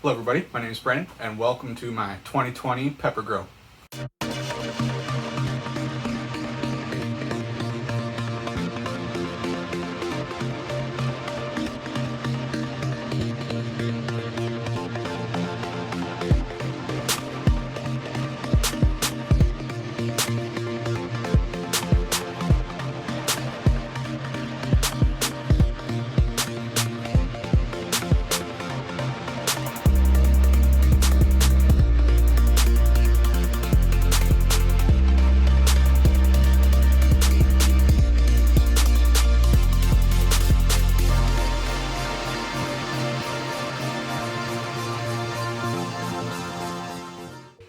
Hello everybody, my name is Brennan and welcome to my 2020 pepper grow.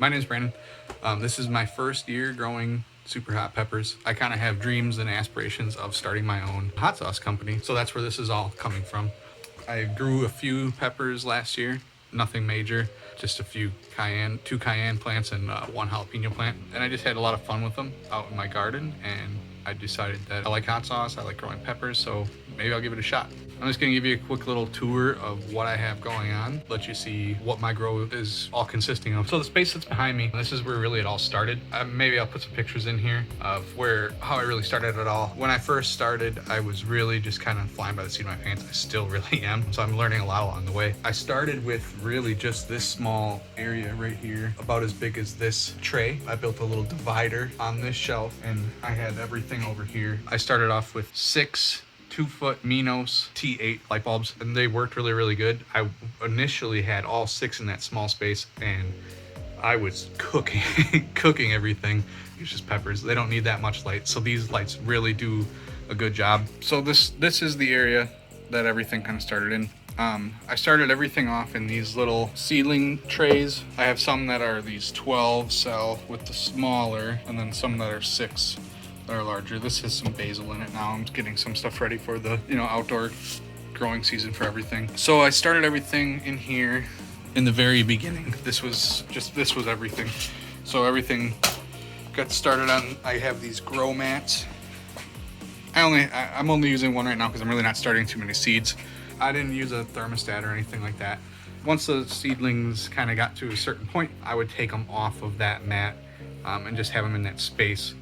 My name is Brandon. This is my first year growing super hot peppers. I kind of have dreams and aspirations of starting my own hot sauce company, so that's where this is all coming from. I grew a few peppers last year, nothing major, just a few two cayenne plants and one jalapeno plant, and I just had a lot of fun with them out in my garden, and I decided that I like hot sauce, I like growing peppers, so maybe I'll give it a shot. I'm just gonna give you a quick little tour of what I have going on, let you see what my grow is all consisting of. So the space that's behind me, this is where really it all started. Maybe I'll put some pictures in here of how I really started it all. When I first started, I was really just kind of flying by the seat of my pants. I still really am, so I'm learning a lot along the way. I started with really just this small area right here, about as big as this tray. I built a little divider on this shelf and I had everything over here. I started off with 6 2-foot Minos T8 light bulbs, and they worked really good. I initially had all 6 in that small space, and I was cooking everything. It's just peppers. They don't need that much light, so these lights really do a good job. So this is the area that everything kind of started in. I started everything off in these little seedling trays. I have some that are these 12 cell with the smaller, and then some that are 6 that are larger. This has some basil in it now. I'm getting some stuff ready for the outdoor growing season for everything. So I started everything in here in the very beginning. This was everything. So everything got started on, I have these grow mats. I'm only using one right now because I'm really not starting too many seeds. I didn't use a thermostat or anything like that. Once the seedlings kind of got to a certain point, I would take them off of that mat and just have them in that space.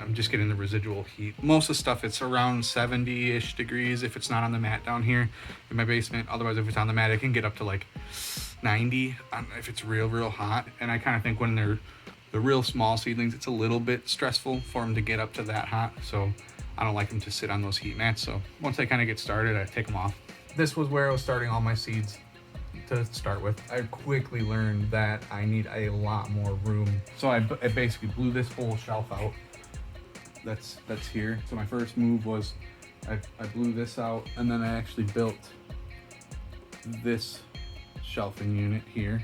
I'm just getting the residual heat. Most of the stuff, it's around 70-ish degrees if it's not on the mat down here in my basement. Otherwise, if it's on the mat, it can get up to like 90 if it's real hot. And I kind of think when they're the real small seedlings, it's a little bit stressful for them to get up to that hot. So I don't like them to sit on those heat mats. So once I kind of get started, I take them off. This was where I was starting all my seeds to start with. I quickly learned that I need a lot more room. So I basically blew this whole shelf out. That's here. So my first move was I blew this out, and then I actually built this shelving unit here.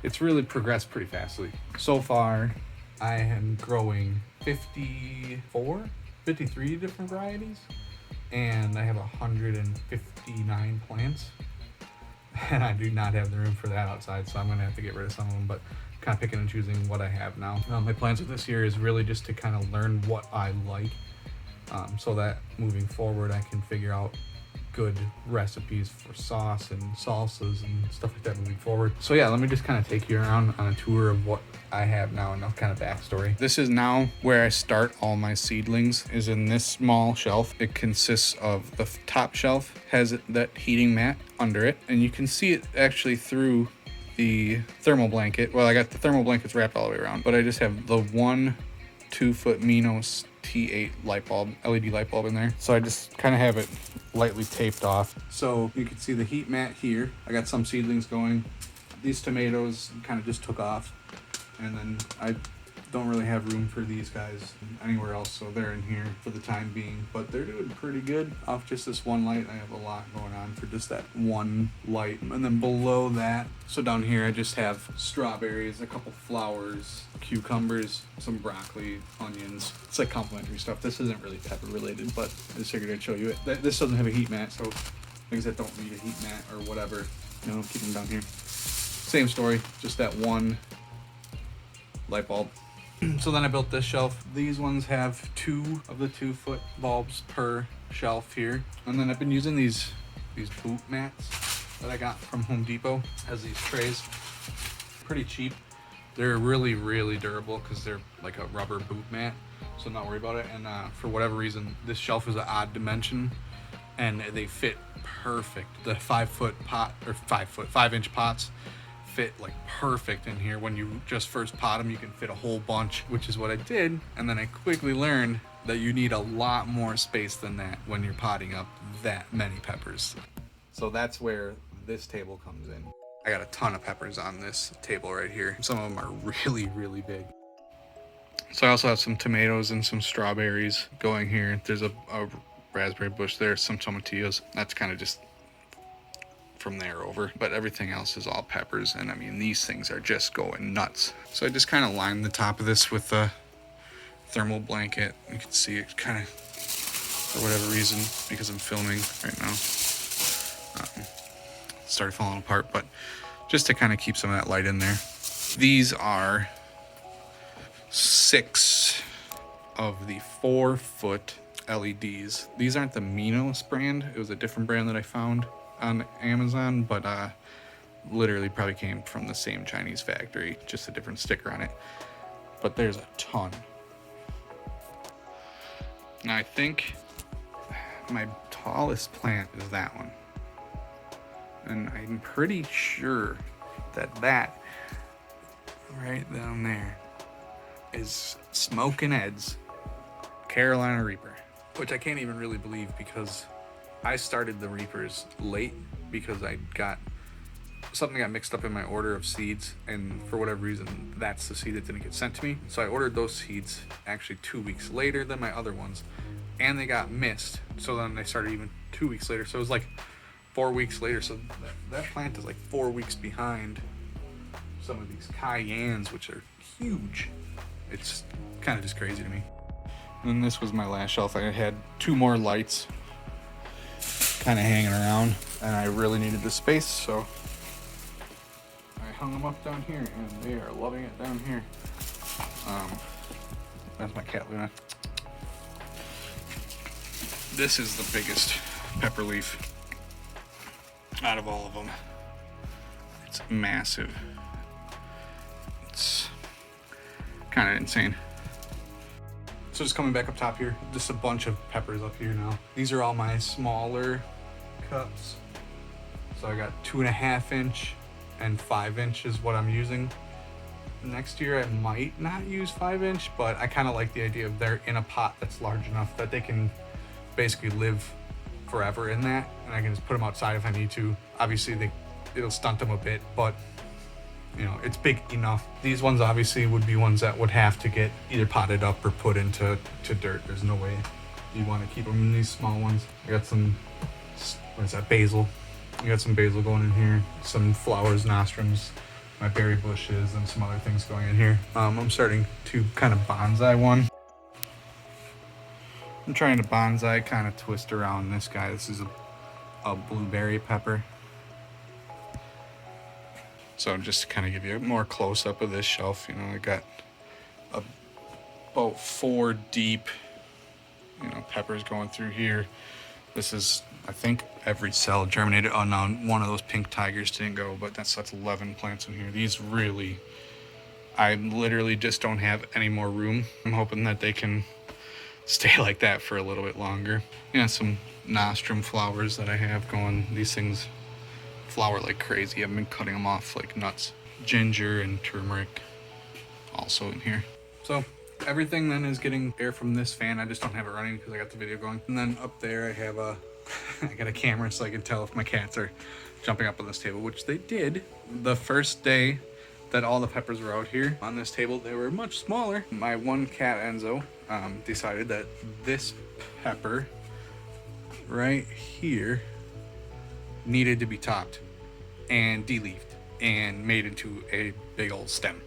It's really progressed pretty fastly. So far, I am growing 53 different varieties, and I have 159 plants. And I do not have the room for that outside, so I'm gonna have to get rid of some of them, but kind of picking and choosing what I have now. My plans with this year is really just to kind of learn what I like, so that moving forward I can figure out good recipes for sauce and salsas and stuff like that moving forward. So yeah, let me just kind of take you around on a tour of what I have now and a kind of backstory. This is now where I start all my seedlings, is in this small shelf. It consists of the top shelf, has that heating mat under it, and you can see it actually through the thermal blanket. Well, I got the thermal blankets wrapped all the way around, but I just have the 1 2-foot Minos T8 light bulb, LED light bulb in there. So I just kind of have it lightly taped off. So you can see the heat mat here. I got some seedlings going. These tomatoes kind of just took off, and then I don't really have room for these guys anywhere else, so they're in here for the time being, but they're doing pretty good off just this one light. I have a lot going on for just that one light. And then below that, so down here I just have strawberries, a couple flowers, cucumbers, some broccoli, onions. It's like complimentary stuff. This isn't really pepper related, but I just figured I'd show you it. This doesn't have a heat mat, so things that don't need a heat mat or whatever, keep them down here. Same story, just that one light bulb. So then I built this shelf. These ones have 2 of the 2-foot bulbs per shelf here. And then I've been using these boot mats that I got from Home Depot. Has these trays, pretty cheap. They're really, really durable because they're like a rubber boot mat, so I'm not worried about it. And for whatever reason, this shelf is an odd dimension, and they fit perfect. The 5-inch pots fit like perfect in here. When you just first pot them, you can fit a whole bunch, which is what I did. And then I quickly learned that you need a lot more space than that when you're potting up that many peppers. So that's where this table comes in. I got a ton of peppers on this table right here. Some of them are really, really big. So I also have some tomatoes and some strawberries going here. There's a raspberry bush there, some tomatillos. That's kind of just from there over, but everything else is all peppers. And I mean, these things are just going nuts. So I just kind of lined the top of this with a thermal blanket. You can see it kind of, for whatever reason, because I'm filming right now, started falling apart, but just to kind of keep some of that light in there. These are 6 of the 4-foot LEDs. These aren't the Minos brand. It was a different brand that I found on Amazon, but literally probably came from the same Chinese factory, just a different sticker on it. But there's a ton. Now I think my tallest plant is that one, and I'm pretty sure that right down there is Smokin' Ed's Carolina Reaper, which I can't even really believe because I started the Reapers late because something got mixed up in my order of seeds, and for whatever reason that's the seed that didn't get sent to me. So I ordered those seeds actually 2 weeks later than my other ones, and they got missed. So then they started even 2 weeks later. So it was like 4 weeks later. So that plant is like 4 weeks behind some of these cayennes, which are huge. It's kind of just crazy to me. And this was my last shelf. I had 2 more lights kind of hanging around, and I really needed the space, so I hung them up down here, and they are loving it down here. That's my cat Luna. This is the biggest pepper leaf out of all of them. It's massive. It's kind of insane. So just coming back up top here, just a bunch of peppers up here now. These are all my smaller cups. So I got 2.5-inch and 5-inch is what I'm using. Next year I might not use 5-inch, but I kind of like the idea of they're in a pot that's large enough that they can basically live forever in that, and I can just put them outside if I need to. Obviously it'll stunt them a bit, but you know, it's big enough. These ones obviously would be ones that would have to get either potted up or put into dirt. There's no way you want to keep them in these small ones. I got some, what is that, basil. I got some basil going in here, some flowers, nostrums, my berry bushes, and some other things going in here. I'm starting to kind of bonsai one. I'm trying to bonsai, kind of twist around this guy. This is a blueberry pepper. So just to kind of give you a more close-up of this shelf, you know, I got about 4 deep, you know, peppers going through here. This is, I think, every cell germinated. Oh no, one of those pink tigers didn't go, but that's 11 plants in here. These really, I literally just don't have any more room. I'm hoping that they can stay like that for a little bit longer. Yeah, some nostrum flowers that I have going. These things flower like crazy. I've been cutting them off like nuts. Ginger and turmeric also in here. So everything then is getting air from this fan. I just don't have it running because I got the video going. And then up there I have I got a camera so I can tell if my cats are jumping up on this table, which they did. The first day that all the peppers were out here on this table, they were much smaller. My one cat, Enzo, decided that this pepper right here needed to be topped and de-leafed and made into a big old stem.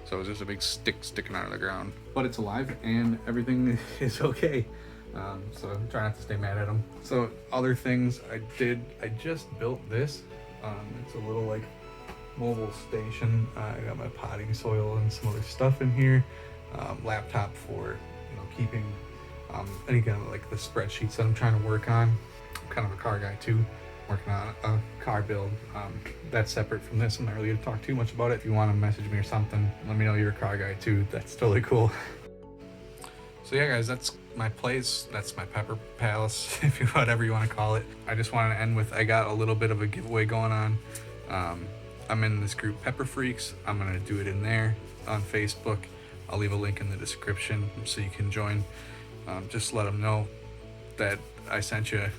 So it was just a big stick sticking out of the ground. But it's alive and everything is okay. So I'm trying not to stay mad at them. So other things I did, I just built this. It's a little like mobile station. I got my potting soil and some other stuff in here. Laptop for, you know, keeping any kind of like the spreadsheets that I'm trying to work on. I'm kind of a car guy too. working on a car build. That's separate from this. I'm not really going to talk too much about it. If you want to message me or something, let me know you're a car guy too. That's totally cool. So yeah, guys, that's my place. That's my Pepper Palace, if you whatever you want to call it. I just wanted to end with, I got a little bit of a giveaway going on. I'm in this group Pepper Freaks. I'm gonna do it in there on Facebook. I'll leave a link in the description so you can join. Just let them know that I sent you.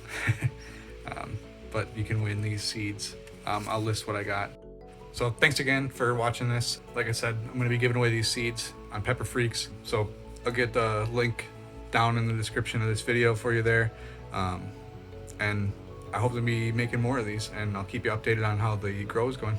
But you can win these seeds. I'll list what I got. So thanks again for watching this. Like I said, I'm gonna be giving away these seeds on Pepper Freaks. So I'll get the link down in the description of this video for you there. And I hope to be making more of these, and I'll keep you updated on how the grow is going.